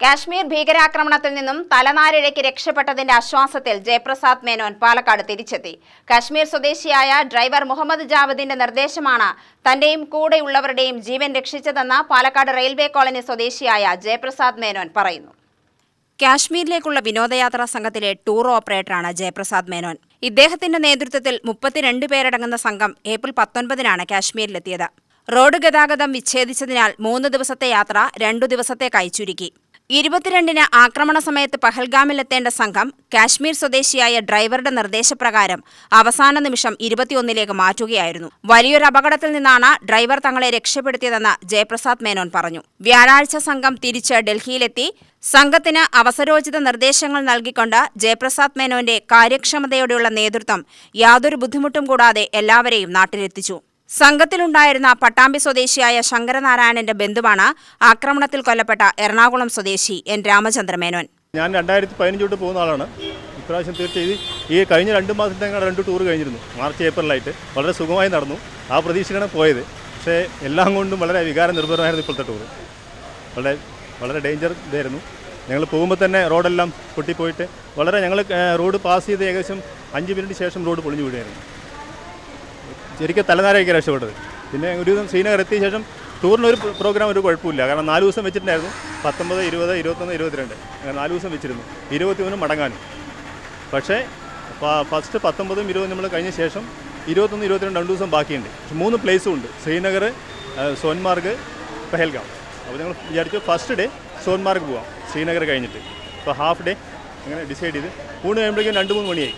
കാശ്മീർ ഭീകരാക്രമണത്തിൽ നിന്നും തലനാരിഴയ്ക്ക് രക്ഷപ്പെട്ടതിന്റെ ആശ്വാസത്തിൽ ജയപ്രസാദ് മേനോൻ പാലക്കാട് തിരിച്ചെത്തി. കാശ്മീർ സ്വദേശിയായ ഡ്രൈവർ മുഹമ്മദ് ജാവദിന്റെ നിർദ്ദേശമാണ് തന്റെയും കൂടെയുള്ളവരുടെയും ജീവൻ രക്ഷിച്ചതെന്ന് പാലക്കാട് റെയിൽവേ കോളനി സ്വദേശിയായ ജയപ്രസാദ് മേനോൻ പറയുന്നു. കാശ്മീരിലേക്കുള്ള വിനോദയാത്രാ സംഘത്തിലെ ടൂർ ഓപ്പറേറ്ററാണ് ജയപ്രസാദ് മേനോൻ. ഇദ്ദേഹത്തിന്റെ നേതൃത്വത്തിൽ 32 പേരടങ്ങുന്ന സംഘം ഏപ്രിൽ 19-നാണ് കാശ്മീരിലെത്തിയത്. റോഡ് ഗതാഗതം വിച്ഛേദിച്ചതിനാൽ 3 ദിവസത്തെ യാത്ര 2 ദിവസത്തേക്കായി ചുരുക്കി. 22-ന് ആക്രമണ സമയത്ത് പഹൽഗാമിലെത്തേണ്ട സംഘം കാശ്മീർ സ്വദേശിയായ ഡ്രൈവറുടെ നിർദ്ദേശപ്രകാരം അവസാന നിമിഷം 21-ലേക്ക് മാറ്റുകയായിരുന്നു. വലിയൊരു അപകടത്തിൽ നിന്നാണ് ഡ്രൈവർ തങ്ങളെ രക്ഷപ്പെടുത്തിയതെന്ന് ജയപ്രസാദ് മേനോൻ പറഞ്ഞു. വ്യാഴാഴ്ച സംഘം തിരിച്ച് ഡൽഹിയിലെത്തി. സംഘത്തിന് അവസരോചിത നിർദ്ദേശങ്ങൾ നൽകിക്കൊണ്ട് ജയപ്രസാദ് മേനോന്റെ കാര്യക്ഷമതയോടെയുള്ള നേതൃത്വം യാതൊരു ബുദ്ധിമുട്ടും കൂടാതെ എല്ലാവരെയും നാട്ടിലെത്തിച്ചു. സംഘത്തിലുണ്ടായിരുന്ന പട്ടാമ്പി സ്വദേശിയായ ശങ്കരനാരായണന്റെ ബന്ധുവാണ് ആക്രമണത്തിൽ കൊല്ലപ്പെട്ട എറണാകുളം സ്വദേശി എൻ രാമചന്ദ്ര മേനോൻ. ഞാൻ 2015 തൊട്ട് പോകുന്ന ആളാണ്. ഇപ്രാവശ്യം തീർച്ചയായും ഈ കഴിഞ്ഞ 2 മാസത്തെ 2 ടൂർ കഴിഞ്ഞിരുന്നു. മാർച്ച് ഏപ്രിലായിട്ട് വളരെ സുഖമായി നടന്നു. ആ പ്രതീക്ഷയിലാണ് പോയത്. പക്ഷേ എല്ലാം കൊണ്ടും വളരെ വികാര നിർഭരമായിരുന്നു ഇപ്പോഴത്തെ ടൂർ. വളരെ ഡേഞ്ചർ ഇതായിരുന്നു. ഞങ്ങൾ പോകുമ്പോൾ തന്നെ റോഡെല്ലാം പൊട്ടിപ്പോയിട്ട് ഞങ്ങൾ റോഡ് പാസ് ചെയ്ത് ഏകദേശം 5 മിനിറ്റ് ശേഷം റോഡ് പൊളിഞ്ഞു വീഴുകയായിരുന്നു. ശരിക്കും തലനാരിഴയ്ക്ക് രക്ഷപ്പെട്ടത്. പിന്നെ ഒരു ശ്രീനഗർ എത്തിയ ശേഷം ടൂറിനൊരു പ്രോഗ്രാം ഒരു കുഴപ്പമില്ല. കാരണം 4 ദിവസം വെച്ചിട്ടുണ്ടായിരുന്നു. 19, 20, 21, 22 അങ്ങനെ 4 ദിവസം വെച്ചിരുന്നു. 21 മടങ്ങാനും. പക്ഷേ ഫസ്റ്റ് 19ഉം 20ഉം നമ്മൾ കഴിഞ്ഞ ശേഷം 21, 22 2 ദിവസം ബാക്കിയുണ്ട്. പക്ഷേ 3 പ്ലേസും ഉണ്ട്: ശ്രീനഗർ, സോൻമാർഗ്, പഹൽഗാം. അപ്പോൾ ഞങ്ങൾ വിചാരിച്ചു ഫസ്റ്റ് ഡേ സോൻമാർഗ് പോവാം, ശ്രീനഗർ കഴിഞ്ഞിട്ട്. അപ്പോൾ ഹാഫ് ഡേ അങ്ങനെ ഡിസൈഡ് ചെയ്ത് ഊണ് കഴിയുമ്പോഴേക്കും 2-3 മണിയായി.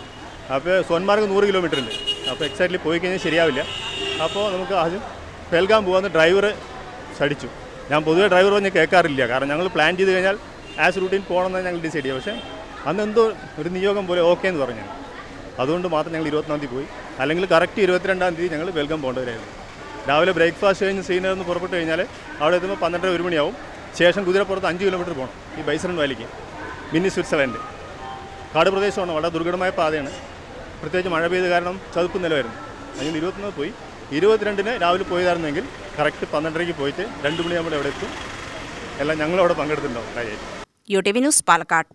അപ്പോൾ സോൻമാർഗ് 100 കിലോമീറ്റർ ഉണ്ട്. അപ്പോൾ എക്സാക്ട്ലി പോയി കഴിഞ്ഞാൽ ശരിയാവില്ല. അപ്പോൾ നമുക്ക് ആദ്യം പഹൽഗാം പോകാമെന്ന് ഡ്രൈവർ ശടിച്ചു. ഞാൻ പൊതുവെ ഡ്രൈവർ പറഞ്ഞ് കേൾക്കാറില്ല. കാരണം ഞങ്ങൾ പ്ലാൻ ചെയ്ത് കഴിഞ്ഞാൽ ആസ് റൂട്ടീൻ പോകണമെന്ന് ഞങ്ങൾ ഡിസൈഡ് ചെയ്യുക. പക്ഷേ അന്ന് എന്തോ ഒരു നിയോഗം പോലെ ഓക്കെ എന്ന് പറഞ്ഞു. അതുകൊണ്ട് മാത്രം ഞങ്ങൾ 24-ാം തീയതി പോയി. അല്ലെങ്കിൽ കറക്റ്റ് 22-ാം തീയതി ഞങ്ങൾ പഹൽഗാം പോകേണ്ടവരായിരുന്നു. രാവിലെ ബ്രേക്ക്ഫാസ്റ്റ് കഴിഞ്ഞ് ശ്രീനഗറിൽ നിന്ന് പുറപ്പെട്ട് കഴിഞ്ഞാൽ അവിടെ എത്തുമ്പോൾ 12-1 മണിയാവും. ശേഷം കുതിരപ്പുറത്ത് 5 കിലോമീറ്റർ പോകണം ഈ ബൈസൺ വാലിക്ക്, മിനി സ്വിറ്റ്സർലൻഡ്. കാട് പ്രദേശമാണ്, വളരെ ദുർഘടമായ പാതയാണ്. പ്രത്യേകിച്ച് മഴ പെയ്ത കാരണം ചതുപ്പ് നിലമായിരുന്നു. അങ്ങനെ 21 പോയി. 22-ന് രാവിലെ പോയതായിരുന്നെങ്കിൽ കറക്റ്റ് 12:30-ക്ക് പോയിട്ട് 2 മണിയാകുമ്പോൾ അവിടെ എത്തും. എല്ലാം ഞങ്ങളവിടെ പങ്കെടുത്തിട്ടുണ്ടാവും. UTV news, Palakkad.